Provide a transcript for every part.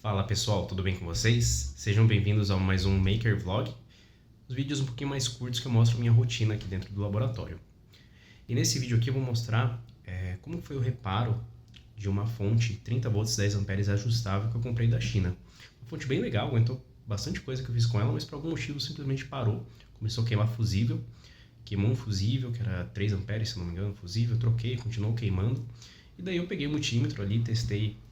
Fala pessoal, tudo bem com vocês? Sejam bem-vindos a mais um Maker Vlog, os vídeos um pouquinho mais curtos que eu mostro minha rotina aqui dentro do laboratório. E nesse vídeo aqui eu vou mostrar como foi o reparo de uma fonte 30 volts 10 amperes ajustável que eu comprei da China. Uma fonte bem legal, aguentou bastante coisa que eu fiz com ela, mas por algum motivo simplesmente parou, começou a queimar fusível, queimou um fusível que era 3 amperes, se não me engano, fusível, troquei, continuou queimando, e daí eu peguei o multímetro ali, testei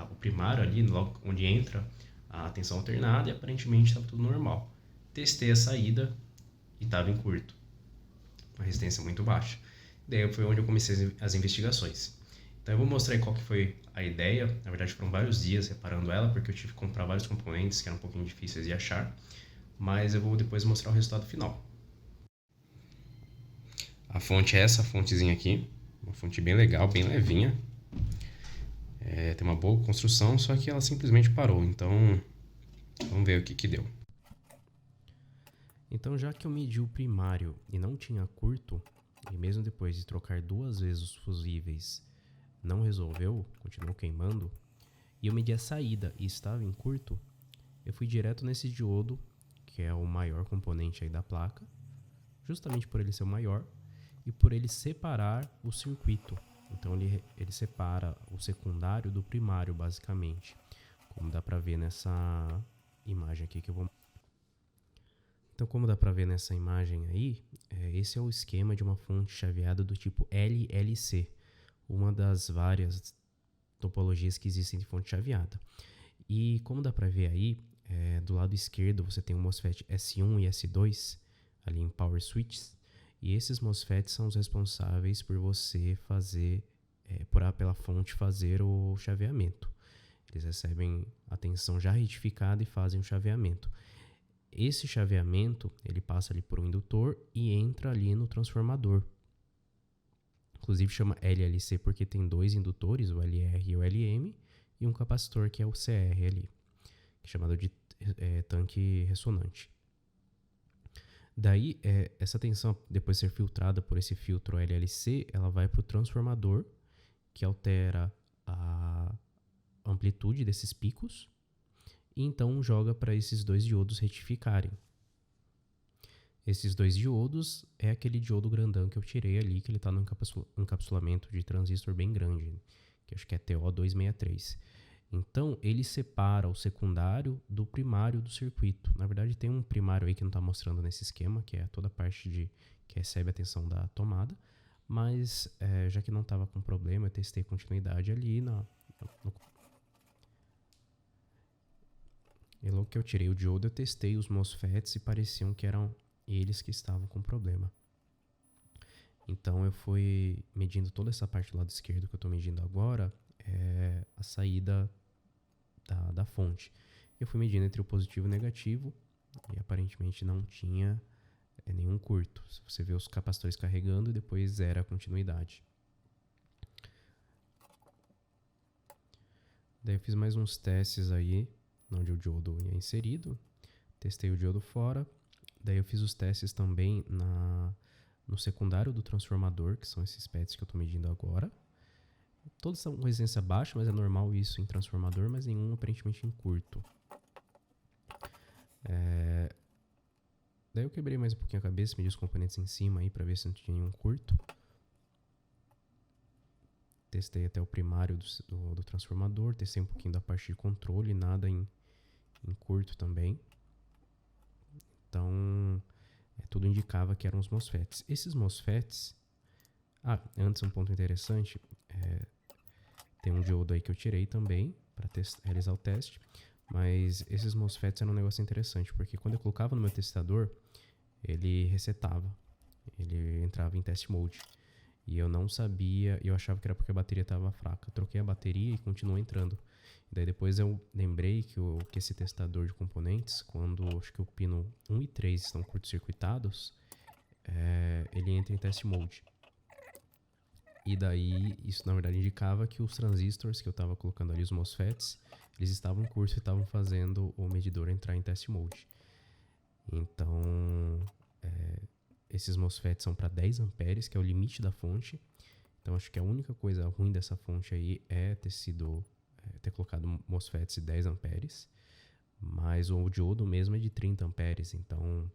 o primário ali, logo onde entra a tensão alternada, e aparentemente estava tudo normal. Testei a saída e estava em curto, uma resistência muito baixa. Daí foi onde eu comecei as investigações. Então eu vou mostrar aí qual que foi a ideia. Na verdade foram vários dias reparando ela, porque eu tive que comprar vários componentes que eram um pouquinho difíceis de achar, mas eu vou depois mostrar o resultado final. A fonte é essa fontezinha aqui, uma fonte bem legal, bem levinha. Tem uma boa construção, só que ela simplesmente parou, então vamos ver o que deu. Então, já que eu medi o primário e não tinha curto, e mesmo depois de trocar 2 vezes os fusíveis não resolveu, continuou queimando, e eu medi a saída e estava em curto, eu fui direto nesse diodo, que é o maior componente aí da placa, justamente por ele ser o maior e por ele separar o circuito. Então ele separa o secundário do primário, basicamente, como dá pra ver nessa imagem aqui que eu vou... Então, como dá pra ver nessa imagem aí, esse é o esquema de uma fonte chaveada do tipo LLC, uma das várias topologias que existem de fonte chaveada. E como dá pra ver aí, do lado esquerdo você tem o MOSFET S1 e S2 ali em Power Switches, e esses MOSFETs são os responsáveis por você fazer, pela fonte fazer o chaveamento. Eles recebem a tensão já retificada e fazem o chaveamento. Esse chaveamento, ele passa ali por um indutor e entra ali no transformador. Inclusive chama LLC porque tem 2 indutores, o LR e o LM, e um capacitor que é o CR ali, que é chamado de tanque ressonante. Daí, essa tensão, depois de ser filtrada por esse filtro LLC, ela vai para o transformador, que altera a amplitude desses picos, e então joga para esses 2 diodos retificarem. Esses 2 diodos é aquele diodo grandão que eu tirei ali, que ele está no encapsulamento de transistor bem grande, que acho que é TO263. Então, ele separa o secundário do primário do circuito. Na verdade, tem um primário aí que não está mostrando nesse esquema, que é toda a parte que recebe a tensão da tomada. Mas, já que não estava com problema, eu testei continuidade ali. E logo que eu tirei o diodo, eu testei os MOSFETs e pareciam que eram eles que estavam com problema. Então, eu fui medindo toda essa parte do lado esquerdo que eu estou medindo agora, a saída da fonte. Eu fui medindo entre o positivo e o negativo e aparentemente não tinha nenhum curto. Você vê os capacitores carregando e depois zera a continuidade. Daí eu fiz mais uns testes aí, onde o diodo é inserido. Testei o diodo fora. Daí eu fiz os testes também no secundário do transformador, que são esses pads que eu estou medindo agora. Todos são com resistência baixa, mas é normal isso em transformador, mas nenhum aparentemente em curto. Daí eu quebrei mais um pouquinho a cabeça, medi os componentes em cima aí para ver se não tinha nenhum curto. Testei até o primário do transformador, testei um pouquinho da parte de controle, nada em curto também. Então, tudo indicava que eram os MOSFETs. Esses MOSFETs... antes um ponto interessante, tem um diodo aí que eu tirei também para realizar o teste, mas esses MOSFETs eram um negócio interessante, porque quando eu colocava no meu testador, ele resetava, ele entrava em test mode, e eu não sabia, eu achava que era porque a bateria estava fraca. Eu troquei a bateria e continuou entrando. E daí depois eu lembrei que esse testador de componentes, quando acho que o pino 1 e 3 estão curto-circuitados, ele entra em test mode. E daí, isso na verdade indicava que os transistores que eu estava colocando ali, os MOSFETs, eles estavam em curso e estavam fazendo o medidor entrar em test mode. Então, esses MOSFETs são para 10 amperes, que é o limite da fonte. Então, acho que a única coisa ruim dessa fonte aí é ter sido ter colocado MOSFETs de 10 amperes, mas o diodo mesmo é de 30 amperes, então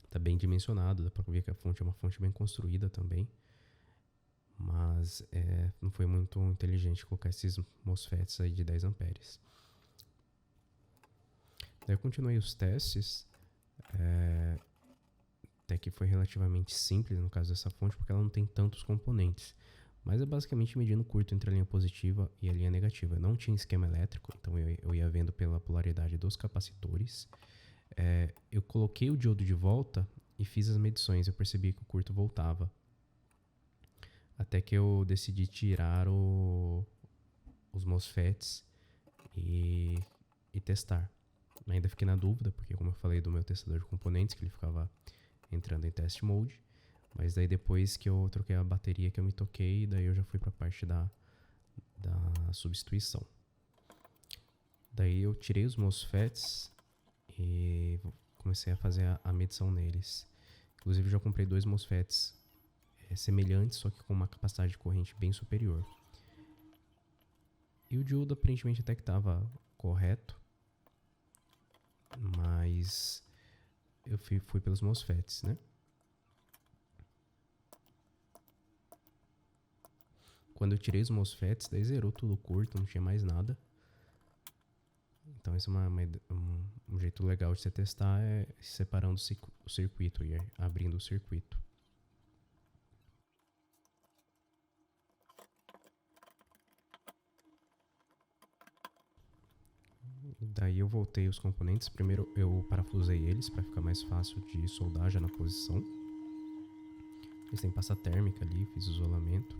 tá bem dimensionado, dá pra ver que a fonte é uma fonte bem construída também, mas não foi muito inteligente colocar esses MOSFETs aí de 10 amperes. Daí eu continuei os testes, até que foi relativamente simples no caso dessa fonte, porque ela não tem tantos componentes. Mas é basicamente medindo o curto entre a linha positiva e a linha negativa. Não tinha esquema elétrico, então eu ia vendo pela polaridade dos capacitores. Eu coloquei o diodo de volta e fiz as medições. Eu percebi que o curto voltava. Até que eu decidi tirar os MOSFETs e testar. Ainda fiquei na dúvida, porque como eu falei do meu testador de componentes, que ele ficava entrando em test mode. Mas daí depois que eu troquei a bateria que eu me toquei, daí eu já fui para a parte da substituição. Daí eu tirei os MOSFETs e comecei a fazer a medição neles. Inclusive já comprei 2 MOSFETs semelhantes, só que com uma capacidade de corrente bem superior. E o diodo aparentemente até que estava correto, mas eu fui pelos MOSFETs, né? Quando eu tirei os MOSFETs, daí zerou tudo curto, não tinha mais nada. Então esse é um jeito legal de você testar, é separando o circuito e abrindo o circuito. Daí eu voltei os componentes. Primeiro eu parafusei eles para ficar mais fácil de soldar já na posição. Eles têm pasta térmica ali, fiz isolamento.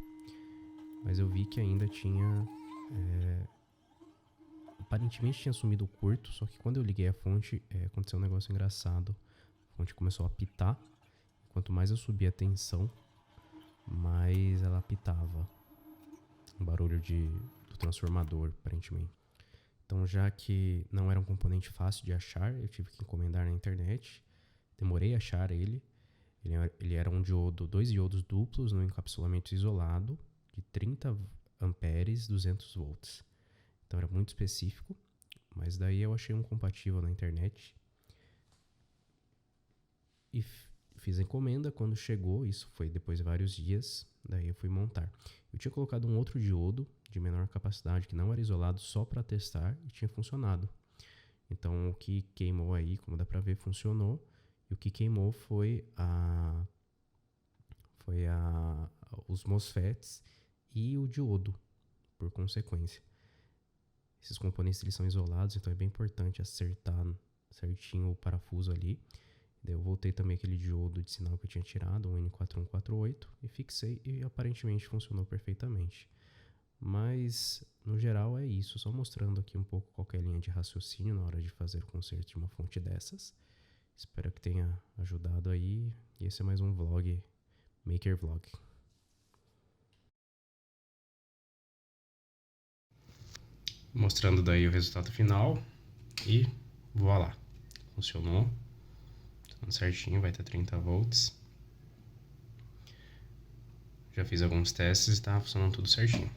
Mas eu vi que ainda tinha... aparentemente tinha sumido o curto, só que quando eu liguei a fonte, aconteceu um negócio engraçado. A fonte começou a apitar. Quanto mais eu subia a tensão, mais ela apitava. Um barulho do transformador, aparentemente. Então, já que não era um componente fácil de achar, eu tive que encomendar na internet. Demorei a achar ele. Ele era um diodo, 2 diodos duplos no encapsulamento isolado de 30 amperes, 200 volts. Então era muito específico, mas daí eu achei um compatível na internet. E fiz a encomenda. Quando chegou, isso foi depois de vários dias, daí eu fui montar. Eu tinha colocado um outro diodo de menor capacidade, que não era isolado, só para testar, e tinha funcionado. Então o que queimou aí, como dá pra ver, funcionou. E o que queimou foi os MOSFETs e o diodo, por consequência. Esses componentes eles são isolados, então é bem importante acertar certinho o parafuso ali. Daí eu voltei também aquele diodo de sinal que eu tinha tirado, um N4148, e fixei e aparentemente funcionou perfeitamente. Mas, no geral, é isso. Só mostrando aqui um pouco qual é a linha de raciocínio na hora de fazer o conserto de uma fonte dessas. Espero que tenha ajudado aí. E esse é mais um vlog, Maker Vlog. Mostrando daí o resultado final. E voilá. Funcionou. Tudo certinho, vai ter 30 volts. Já fiz alguns testes e tá funcionando tudo certinho.